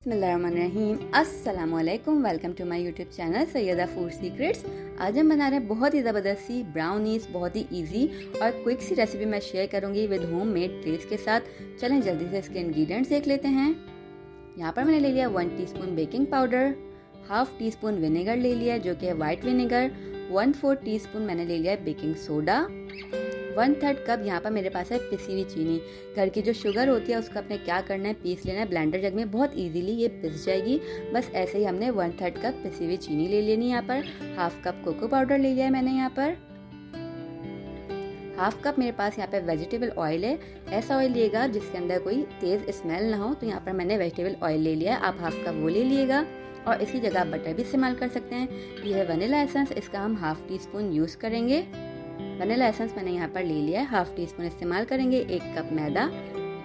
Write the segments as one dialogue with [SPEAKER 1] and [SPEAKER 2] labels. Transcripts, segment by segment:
[SPEAKER 1] बिस्मिल्लाहिर्रहमानिर्रहीम। अस्सलामुअलैकुम। Welcome to my YouTube channel Syeda food secrets. आज हम बना रहे हैं बहुत ही ज़बरदस्त सी ब्राउनीज, बहुत ही इजी और क्विक सी रेसिपी मैं शेयर करूंगी विद होममेड टेस्ट के साथ। चलें जल्दी से इसके इंग्रेडिएंट्स देख लेते हैं। यहाँ पर मैंने ले लिया 1 teaspoon baking powder, half tea spoon vinegar ले लिया जो कि है वाइट विनेगर, 1/4 टीस्पून मैंने ले लिया बेकिंग सोडा, 1/3 कप यहाँ पर मेरे पास है पिसी हुई चीनी। घर की जो शुगर होती है उसको अपने क्या करना है, पीस लेना है ब्लेंडर जग में, बहुत इजीली ये पिस जाएगी। बस ऐसे ही हमने 1/3 कप पिसी हुई चीनी ले लेनी है। यहाँ पर हाफ कप कोको पाउडर ले लिया है मैंने। यहाँ पर हाफ कप मेरे पास यहाँ पे वेजिटेबल ऑयल है। ऐसा ऑयल लिएगा जिसके अंदर कोई तेज़ स्मेल ना हो, तो यहाँ पर मैंने वेजिटेबल ऑयल ले लिया है। आप हाफ कप वो ले लिएगा और इसी जगह आप बटर भी इस्तेमाल कर सकते हैं। ये है वनीला एसेंस, इसका हम हाफ टी स्पून यूज़ करेंगे। वनीला एसेंस मैंने यहाँ पर ले लिया है, हाफ टी स्पून इस्तेमाल करेंगे। 1 कप मैदा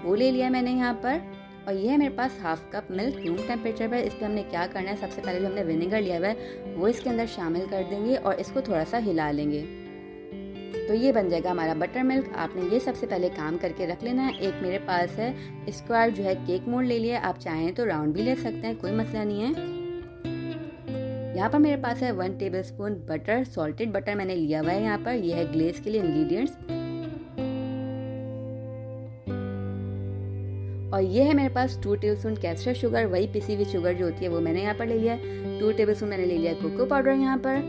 [SPEAKER 1] वो ले लिया मैंने यहाँ पर। और ये है मेरे पास half cup milk room temperature पर। इस पर हमने क्या करना है, सबसे पहले जो हमने विनेगर लिया हुआ है वो इसके अंदर शामिल कर देंगे और इसको थोड़ा सा हिला लेंगे, तो ये बन जाएगा हमारा बटर मिल्क। आपने ये सबसे पहले काम करके रख लेना है। एक मेरे पास है स्क्वायर जो है केक मोल्ड ले लिया, आप चाहें तो राउंड भी ले सकते हैं, कोई मसला नहीं है। यहाँ पर मेरे पास है 1 टेबलस्पून बटर, सॉल्टेड बटर मैंने लिया हुआ है। यहाँ पर ये है ग्लेज के लिए इंग्रेडिएंट्स। और ये है मेरे पास 2 टेबलस्पून कैस्टर शुगर, वही पिसी हुई शुगर जो होती है वो मैंने यहाँ पर ले लिया है। 2 टेबलस्पून मैंने ले लिया कोको पाउडर यहाँ पर।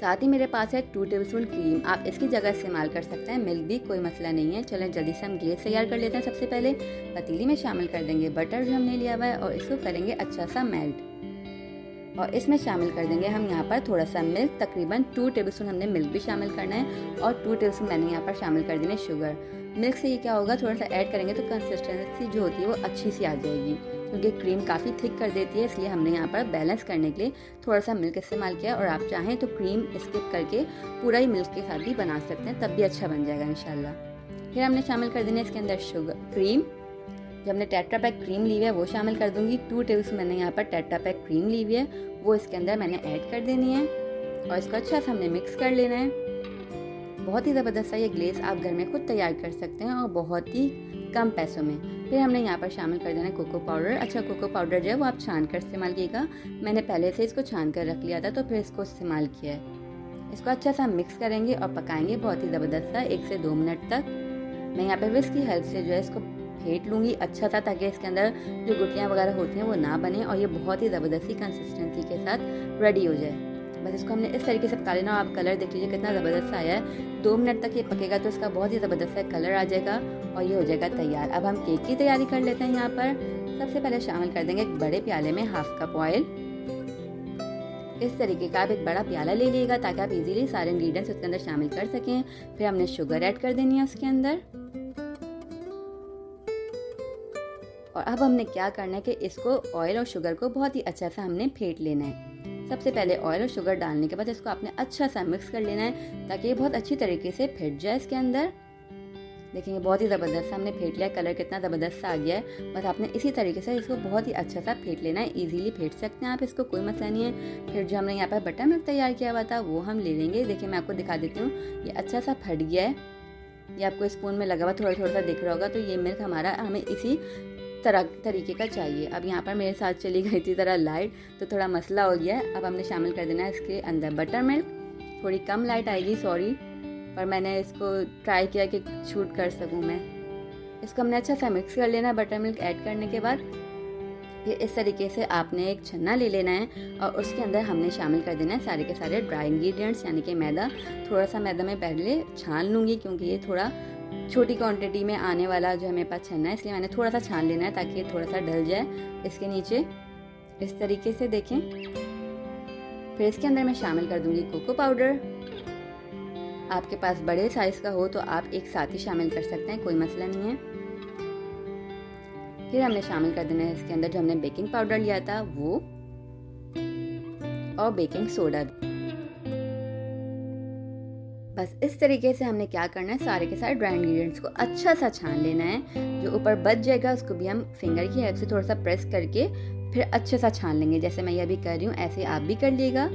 [SPEAKER 1] साथ ही मेरे पास है 2 टेबलस्पून क्रीम, आप इसकी जगह इस्तेमाल कर सकते हैं, मिल्क भी, कोई मसला नहीं है। चलें जल्दी से हम ग्लेज तैयार कर लेते हैं। सबसे पहले पतीली में शामिल कर देंगे बटर जो हमने लिया हुआ है और इसको करेंगे अच्छा सा मेल्ट। और इसमें शामिल कर देंगे हम यहाँ पर थोड़ा सा मिल्क, तकरीबन 2 टेबलस्पून हमने मिल्क भी शामिल करना है और 2 टेबलस्पून मैंने यहाँ पर शामिल कर देना है शुगर। मिल्क से ये क्या होगा, थोड़ा सा ऐड करेंगे तो कंसिस्टेंसी जो होती है वो अच्छी सी आ जाएगी, क्योंकि क्रीम काफ़ी थिक कर देती है, इसलिए हमने यहाँ पर बैलेंस करने के लिए थोड़ा सा मिल्क इस्तेमाल किया। और आप चाहें तो क्रीम स्किप करके पूरा ही मिल्क के साथ भी बना सकते हैं, तब भी अच्छा बन जाएगा इंशाल्लाह। फिर हमने शामिल कर देना है इसके अंदर शुगर, क्रीम। जो हमने टेट्रा पैक क्रीम ली हुई है वो शामिल कर दूंगी। 2 टेबलस्पून मैंने यहाँ पर टेट्रा पैक क्रीम ली हुई है, वो इसके अंदर मैंने ऐड कर देनी है और इसको अच्छा से हमने मिक्स कर लेना है। बहुत ही ज़बरदस्त सा ये ग्लेस आप घर में खुद तैयार कर सकते हैं और बहुत ही कम पैसों में। फिर हमने यहाँ पर शामिल कर देना है कोको पाउडर। अच्छा, कोको पाउडर जो है वो आप छान कर इस्तेमाल कीजिएगा, मैंने पहले से इसको छान कर रख लिया था तो फिर इसको इस्तेमाल किया है। इसको अच्छा सा मिक्स करेंगे और पकाएंगे बहुत ही ज़बरदस्त सा 1 से 2 मिनट तक। मैं यहाँ पर विस्क की हेल्प से जो है इसको फेंट लूँगी अच्छा सा, ताकि इसके अंदर जो गुठलियाँ वगैरह होती हैं वो ना बने और ये बहुत ही ज़बरदस्त सी कंसिस्टेंसी के साथ रेडी हो जाए। बस इसको हमने इस तरीके से पका लेना। आप कलर देख लीजिए कितना ज़बरदस्त सा आया है। 2 मिनट तक ये पकेगा तो इसका बहुत ही ज़बरदस्त सा कलर आ जाएगा और ये हो जाएगा तैयार। अब हम केक की तैयारी कर लेते हैं। यहाँ पर सबसे पहले शामिल कर देंगे एक बड़े प्याले में हाफ कप ऑयल। इस तरीके का आप एक बड़ा प्याला ले लीजिएगा ताकि आप इजीली सारे इंग्रेडिएंट्स उसके अंदर शामिल कर सकें। फिर हमने शुगर ऐड कर देनी है उसके अंदर। और अब हमने क्या करना है कि इसको ऑयल और शुगर को बहुत ही अच्छा सा हमने फेंट लेना है। सबसे पहले ऑयल और शुगर डालने के बाद इसको आपने अच्छा सा मिक्स कर लेना है ताकि ये बहुत अच्छी तरीके से फेंट जाए इसके अंदर। देखेंगे बहुत ही ज़बरदस्त सा हमने फेंट लिया, कलर कितना ज़बरदस्त सा आ गया है। बस आपने इसी तरीके से इसको बहुत ही अच्छा सा फेंट लेना है। इजीली फेंट सकते हैं आप इसको, कोई मसला नहीं है। फिर जो हमने यहाँ पर बटर मिल्क तैयार किया हुआ था वो हम ले लेंगे। देखिए मैं आपको दिखा देती हूँ, ये अच्छा सा फट गया है, ये आपको स्पून में लगा हुआ थोड़ा थोड़ा सा दिख रहा होगा। तो ये मिल्क हमारा हमें इसी तरीके का चाहिए। अब यहाँ पर मेरे साथ चली गई थी ज़रा लाइट, तो थोड़ा मसला हो गया है। अब हमने शामिल कर देना है इसके अंदर बटर मिल्क। थोड़ी कम लाइट आएगी, सॉरी, पर मैंने इसको ट्राई किया कि शूट कर सकूँ मैं। इसको हमने अच्छा सा मिक्स कर लेना है। बटर मिल्क ऐड करने के बाद फिर इस तरीके से आपने एक छन्ना ले लेना है और उसके अंदर हमने शामिल कर देना है सारे के सारे ड्राई इंग्रेडिएंट्स, यानी कि मैदा। थोड़ा सा मैदा मैं पहले छान लूँगी क्योंकि ये थोड़ा छोटी क्वांटिटी में आने वाला जो है मेरे पास छन्ना है, इसलिए मैंने थोड़ा सा छान लेना है ताकि ये थोड़ा सा ढल जाए इसके नीचे, इस तरीके से देखें। फिर इसके अंदर मैं शामिल कर दूंगी कोको पाउडर। आपके पास बड़े साइज का हो तो आप एक साथ ही शामिल कर सकते हैं, कोई मसला नहीं है। फिर हमने शामिल कर देना है इसके अंदर जो हमने बेकिंग पाउडर लिया था वो, और बेकिंग सोडा। बस इस तरीके से हमने क्या करना है, सारे के सारे ड्राई इंग्रेडिएंट्स को अच्छा सा छान लेना है। जो ऊपर बच जाएगा उसको भी हम फिंगर की हेल्प से थोड़ा सा प्रेस करके फिर अच्छे सा छान लेंगे। जैसे मैं ये अभी कर रही हूँ ऐसे आप भी कर लीजिएगा।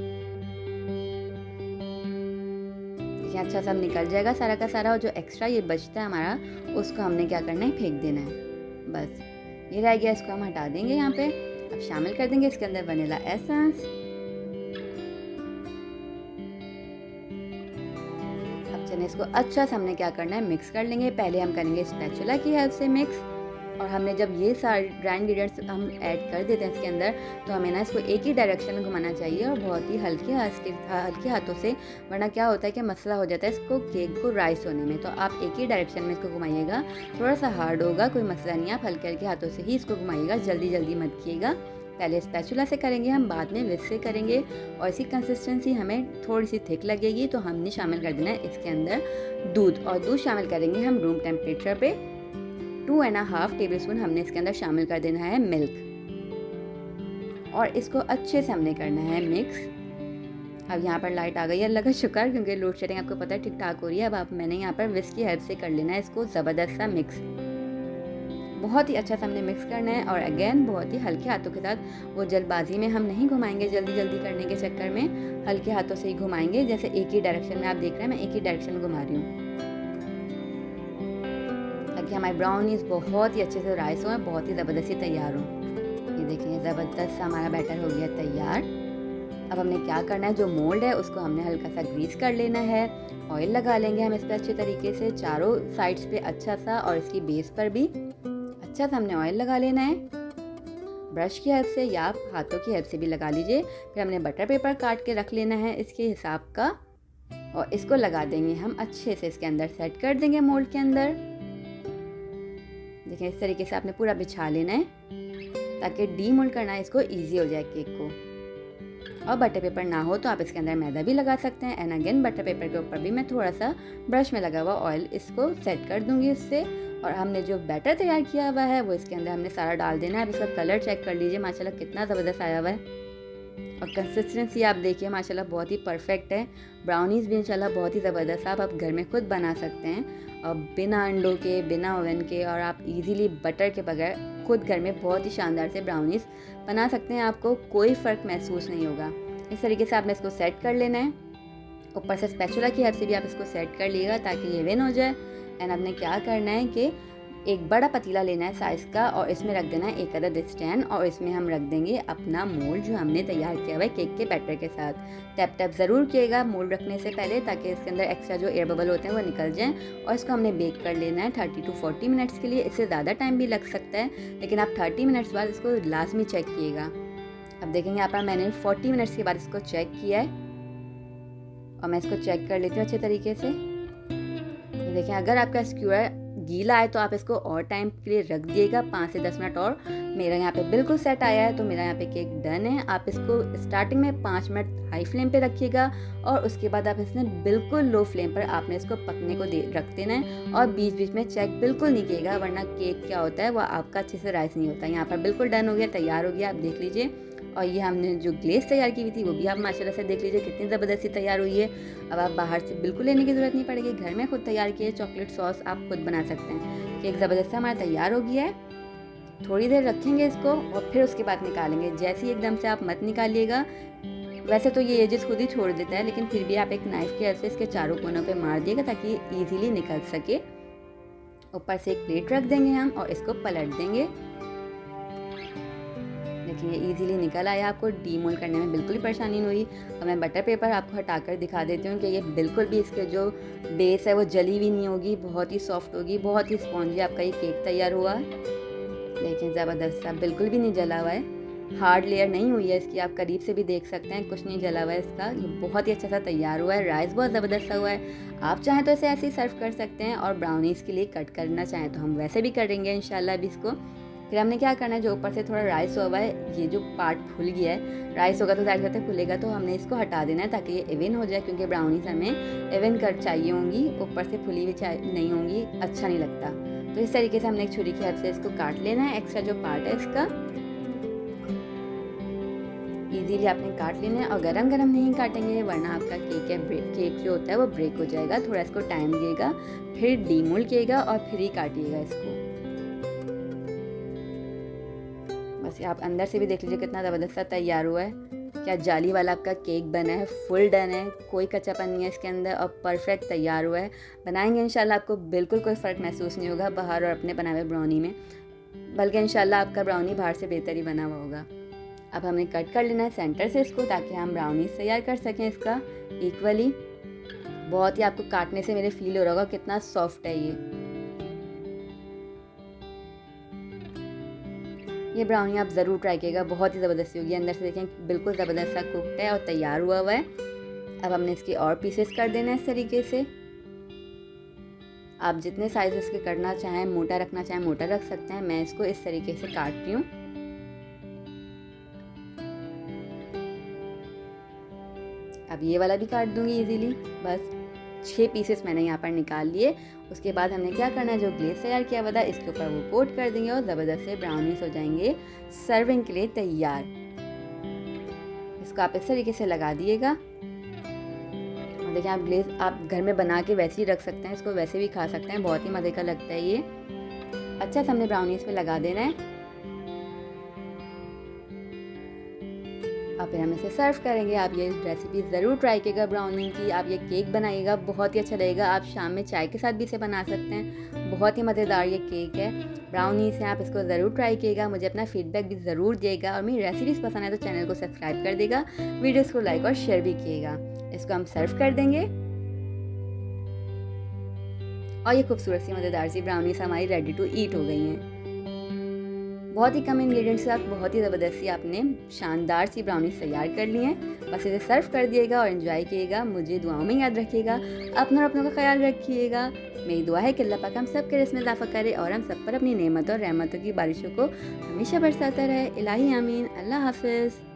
[SPEAKER 1] देखिए अच्छा सा निकल जाएगा सारा का सारा, और जो एक्स्ट्रा ये बचता है हमारा उसको हमने क्या करना है, फेंक देना है। बस ये रह गया, इसको हम हटा देंगे यहाँ पे। अब शामिल कर देंगे इसके अंदर वनीला एसेंस। अब चलिए इसको अच्छा से हमने क्या करना है, मिक्स कर लेंगे। पहले हम करेंगे स्पैचुला की हेल्प से मिक्स। और हमने जब ये सारे ड्राई इंग्रेडिएंट्स हम ऐड कर देते हैं इसके अंदर, तो हमें ना इसको एक ही डायरेक्शन में घुमाना चाहिए और बहुत ही हल्के हाथों से, वरना क्या होता है कि मसला हो जाता है इसको केक को राइस होने में। तो आप एक ही डायरेक्शन में इसको घुमाइएगा, थोड़ा सा हार्ड होगा, कोई मसला नहीं है, आप हल्के हल्के हाथों से ही इसको घुमाइएगा, जल्दी जल्दी मत किएगा। पहले स्पैचुला से करेंगे हम, बाद में विस्क से करेंगे। और इसी कंसिस्टेंसी हमें थोड़ी सी थिक लगेगी, तो हमने शामिल कर देना है इसके अंदर दूध। और दूध शामिल करेंगे हम रूम टेम्परेचर पे। 2.5 टेबलस्पून हमने इसके अंदर शामिल कर देना है मिल्क। और इसको अच्छे से हमने करना है मिक्स। अब यहाँ पर लाइट आ गई है, अल्लाह का शुक्र, क्योंकि लोड शेडिंग आपको पता है ठीक ठाक हो रही है। अब मैंने यहाँ पर विस्क की हेल्प से कर लेना है इसको ज़बरदस्त सा मिक्स। बहुत ही अच्छा सा हमने मिक्स करना है। और अगेन बहुत ही हल्के हाथों के साथ, वो जल्दबाजी में हम नहीं घुमाएंगे, जल्दी जल्दी करने के चक्कर में हल्के हाथों से ही घुमाएंगे। जैसे एक ही डायरेक्शन में आप देख रहे हैं, मैं एक ही डायरेक्शन में घुमा रही हूँ, ताकि हमारे ब्राउनीज बहुत ही अच्छे से राइस हो, बहुत ही ज़बरदस्ती तैयार हो। ये देखिए ज़बरदस्त सा हमारा बैटर हो गया तैयार। अब हमने क्या करना है, जो मोल्ड है उसको हमने हल्का सा ग्रीस कर लेना है। ऑयल लगा लेंगे हम इस पर अच्छे तरीके से, चारों साइड्स पे अच्छा सा, और इसकी बेस पर भी अच्छा सा हमने ऑयल लगा लेना है। ब्रश की हेल्प से या आप हाथों की हेल्प से भी लगा लीजिए। फिर हमने बटर पेपर काट के रख लेना है इसके हिसाब का, और इसको लगा देंगे हम अच्छे से, इसके अंदर सेट कर देंगे मोल्ड के अंदर। देखिए इस तरीके से आपने पूरा बिछा लेना है, ताकि डीमोल्ड करना इसको ईजी हो जाए केक को। और बटर पेपर ना हो तो आप इसके अंदर मैदा भी लगा सकते हैं। एंड अगेन बटर पेपर के ऊपर भी मैं थोड़ा सा ब्रश में लगा हुआ ऑयल इसको सेट कर दूंगी इससे। और हमने जो बैटर तैयार किया हुआ है वो इसके अंदर हमने सारा डाल देना है। अब इसका कलर चेक कर लीजिए, माशाल्लाह कितना ज़बरदस्त आया हुआ है। और कंसिस्टेंसी आप देखिए माशाल्लाह बहुत ही परफेक्ट है। ब्राउनीज़ भी इंशाल्लाह बहुत ही ज़बरदस्त आप घर में खुद बना सकते हैं, और बिना अंडों के, बिना ओवन के, और आप इजीली बटर के बगैर खुद घर में बहुत ही शानदार से ब्राउनीज़ बना सकते हैं। आपको कोई फ़र्क महसूस नहीं होगा। इस तरीके से आपने इसको सेट कर लेना है। ऊपर से स्पैचुला की हेल्प से भी आप इसको सेट कर लीजिएगा, ताकि ये इवन हो जाए। एंड आपने क्या करना है कि एक बड़ा पतीला लेना है साइज़ का, और इसमें रख देना है एक अदद स्टैंड, और इसमें हम रख देंगे अपना मोल्ड जो हमने तैयार किया हुआ है केक के बैटर के साथ। टैप टैप ज़रूर किएगा मोल्ड रखने से पहले, ताकि इसके अंदर एक्स्ट्रा जो एयर बबल होते हैं वो निकल जाएं। और इसको हमने बेक कर लेना है 30 to 40 मिनट्स के लिए। इससे ज़्यादा टाइम भी लग सकता है, लेकिन आप 30 मिनट्स बाद इसको लाजमी चेक किएगा। अब देखेंगे यहाँ पर मैंने 40 मिनट्स के बाद इसको चेक किया है, और मैं इसको चेक कर लेती हूँ अच्छे तरीके से। देखें अगर आपका स्क्यूअर गीला है तो आप इसको और टाइम के लिए रख दिएगा, 5 से 10 मिनट और। मेरा यहाँ पे बिल्कुल सेट आया है, तो मेरा यहाँ पे केक डन है। आप इसको स्टार्टिंग में 5 मिनट हाई फ्लेम पे रखिएगा, और उसके बाद आप इसमें बिल्कुल लो फ्लेम पर आपने इसको पकने को रख देना है। और बीच बीच में चेक बिल्कुल नहीं किएगा, वरना केक क्या होता है वो आपका अच्छे से राइस नहीं होता। यहाँ पर बिल्कुल डन हो गया, तैयार हो गया, आप देख लीजिए। और ये हमने जो ग्लेस तैयार की हुई थी वो भी आप माशाल्लाह से देख लीजिए कितनी ज़बरदस्ती तैयार हुई है। अब आप बाहर से बिल्कुल लेने की ज़रूरत नहीं पड़ेगी, घर में खुद तैयार किए चॉकलेट सॉस आप खुद बना सकते हैं। केक ज़बरदस्त हमारा तैयार हो गया है। थोड़ी देर रखेंगे इसको, और फिर उसके बाद निकालेंगे। जैसे ही एकदम से आप मत निकालिएगा, वैसे तो ये एजेस खुद ही छोड़ देता है, लेकिन फिर भी आप एक नाइफ़ की हेल्प से इसके चारों कोनों पे मार दिएगा, ताकि ईजीली निकल सके। ऊपर से एक प्लेट रख देंगे हम, और इसको पलट देंगे। देखिए इजीली निकल आया, आपको डीमोल्ड करने में बिल्कुल ही परेशानी नहीं हुई। और मैं बटर पेपर आपको हटाकर दिखा देती हूँ कि ये बिल्कुल भी इसके जो बेस है वो जली भी नहीं होगी, बहुत ही सॉफ्ट होगी, बहुत ही स्पॉन्जी आपका ये केक तैयार हुआ है। देखिए ज़बरदस्त सा, बिल्कुल भी नहीं जला हुआ है, हार्ड लेयर नहीं हुई है इसकी, आप करीब से भी देख सकते हैं, कुछ नहीं जला हुआ है इसका। ये बहुत ही अच्छा सा तैयार हुआ है, राइस बहुत ज़बरदस्त सा हुआ है। आप चाहें तो इसे ऐसे ही सर्व कर सकते हैं, और ब्राउनीज़ के लिए कट करना चाहें तो हम वैसे भी करेंगे इंशाल्लाह अभी इसको। फिर हमने क्या करना है, जो ऊपर से थोड़ा राइस हुआ है, ये जो पार्ट फूल गया है, राइस होगा तो ज़ाहिर बात है फूलेगा, तो हमने इसको हटा देना है, ताकि ये इवन हो जाए, क्योंकि ब्राउनीज हमें इवन कर चाहिए होंगी, ऊपर से फुली हुई नहीं होंगी, अच्छा नहीं लगता। तो इस तरीके से हमने एक छुरी की हेल्प से इसको काट लेना है, एक्स्ट्रा जो पार्ट है इसका इजीली आपने काट लेना है। और गरम गरम नहीं काटेंगे, वरना आपका केक जो होता है वो ब्रेक हो जाएगा। थोड़ा इसको टाइम दिएगा, फिर डीमोल्ड किएगा, और फिर ही काटिएगा इसको। बस आप अंदर से भी देख लीजिए कितना ज़बरदस्त सा तैयार हुआ है। क्या जाली वाला आपका केक बना है, फुल डन है, कोई कच्चापन नहीं है इसके अंदर, और परफेक्ट तैयार हुआ है। बनाएंगे इंशाल्लाह, आपको बिल्कुल कोई फ़र्क महसूस नहीं होगा बाहर और अपने बनाए हुए ब्राउनी में। बल्कि इंशाल्लाह आपका ब्राउनी बाहर से बेहतर ही बना हुआ होगा। अब हमने कट कर लेना है सेंटर से इसको, ताकि हम ब्राउनीज तैयार कर सकें इसका इक्वली। बहुत ही आपको काटने से मेरे फील हो रहा होगा कितना सॉफ्ट है ये ब्राउनी आप ज़रूर ट्राई कीजिएगा, बहुत ही ज़बरदस्ती होगी। अंदर से देखें बिल्कुल ज़बरदस्त सा कुकड है और तैयार हुआ हुआ है। अब हमने इसके और पीसेस कर देना है इस तरीके से। आप जितने साइज इसके करना चाहें, मोटा रखना चाहें मोटा रख सकते हैं। मैं इसको इस तरीके से काट रही हूँ। अब ये वाला भी काट दूंगी इजीली। बस 6 पीसेस मैंने यहाँ पर निकाल लिए। उसके बाद हमने क्या करना है, जो ग्लेस तैयार किया हुआ था इसके ऊपर वो कोट कर देंगे और ज़बरदस्त से ब्राउनीज हो जाएंगे सर्विंग के लिए तैयार। इसको आप इस तरीके से लगा दिएगा। और देखिए आप ग्लेस आप घर में बना के वैसे ही रख सकते हैं, इसको वैसे भी खा सकते हैं, बहुत ही मज़े का लगता है ये। अच्छा से हमने ब्राउनीज पे लगा देना है। अब फिर हम इसे सर्व करेंगे। आप ये रेसिपी ज़रूर ट्राई कीजिएगा ब्राउनी की। आप ये केक बनाइएगा, बहुत ही अच्छा रहेगा। आप शाम में चाय के साथ भी इसे बना सकते हैं, बहुत ही मज़ेदार ये केक है। ब्राउनी से आप इसको ज़रूर ट्राई कीजिएगा, मुझे अपना फीडबैक भी ज़रूर दिएगा। और मेरी रेसिपीज़ पसंद है तो चैनल को सब्सक्राइब कर देगा, वीडियोज़ को लाइक और शेयर भी कीजिएगा। इसको हम सर्व कर देंगे और ये खूबसूरत सी मज़ेदार सी ब्राउनीज हमारी रेडी टू ईट हो गई हैं। बहुत ही कम इंग्रेडिएंट्स के साथ बहुत ही ज़बरदस्ती आपने शानदार सी ब्राउनीज तैयार कर ली हैं। बस इसे सर्व कर दिएगा और एंजॉय कीजिएगा। मुझे दुआओं में याद रखिएगा, अपना और अपनों का ख्याल रखिएगा। मेरी दुआ है कि अल्लाह पाक हम सब के रिज़्क़ में इज़ाफ़ा करे और हम सब पर अपनी नेमतों और रहमतों की बारिशों को हमेशा बरसाता रहे। इलाही आमीन। अल्लाह हाफ़िज़।